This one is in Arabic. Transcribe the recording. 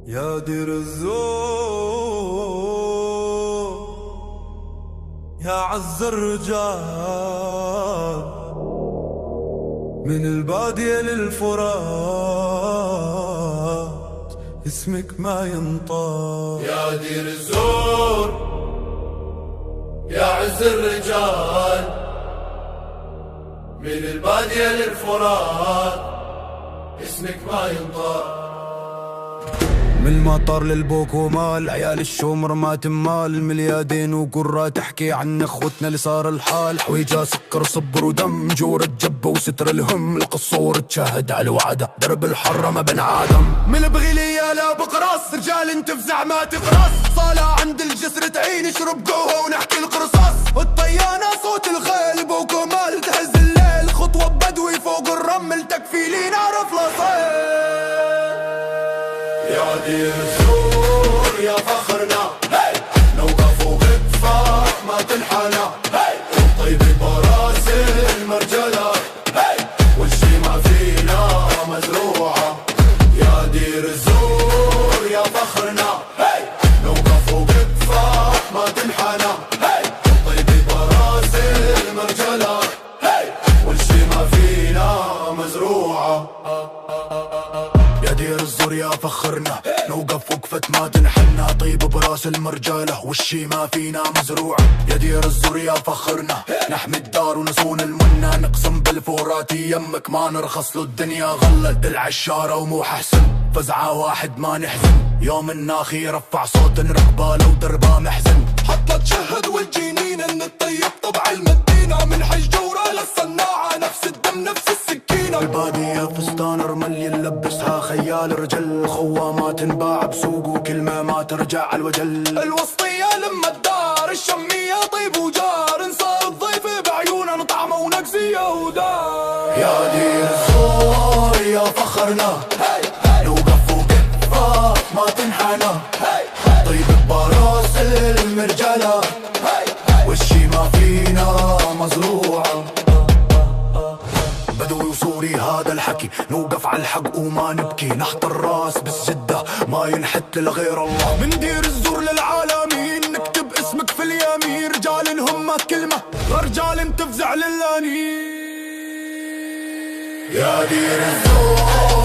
يا دير الزور يا عز الرجال، من البادية للفرات اسمك ما ينطق. يا دير الزور يا عز الرجال، من البادية للفرات اسمك ما ينطق. من المطار للبوكو مال، عيال الشومر ما تمال، مليادين وقرة تحكي عن اخوتنا اللي صار الحال. حويجة سكر صبر ودم، جورة جبة وستر الهم، القصور تشهد على الوعدة، درب الحرة ما بن عادم. من البغيلية لا بقراص، رجال تفزع ما تقراص، صالة عند الجسر تعين اشرب قهوة ونحكي القرصاص. والطيانة صوت الخيل، بوكو مال تهز الليل، خطوة بدوي فوق الرمل تكفي لي نعرف لصيل. يا دير الزور يا فخرنا، نوقف وبكفاح ما تنحنى، طيب براس المرجلة والشي ما فينا مزروعة. يا دير الزور يا فخرنا، نوقف وبكفاح ما تنحنى، طيب براس المرجلة والشي ما فينا مزروعة. يا دير الزور يا فخرنا، نوقف وقفة ما تنحنى، طيب براس المرجالة والشي ما فينا مزروع. يا دير الزور يا فخرنا، نحمي الدار ونصون المنى، نقسم بالفورات يمك ما نرخص له الدنيا غلت. العشارة ومو حسن فزعة واحد ما نحزن، يوم الناخي يرفع صوت ركبة لو دربا محزن. حتى تشهد والجنين ان الطيب طبع المدينة، من حج جورة للصناعة نفس الدم نفس السكينة. البادية فستان رمل يلبسها خيال رجل، خوة ما تنباع بسوق وكلمة ما ترجع على الوجل. الوسطية لما الدار الشمية طيب وجار، انصار الضيف بعيونا طعمة ونقزية ودار. يا دير الزور يا فخرنا، نوقف وقفة ما تنحنى، طيب براس المرجلة والشي ما فينا مزروعة. بدوي وصوري هذا الحكي، نوقف على الحق وما نبكي، نحط الراس بالزدة ما ينحت لغير الله. من دير الزور للعالمين نكتب اسمك في اليمين، رجال هم كلمة رجال تفزع للانين. يا دير الزور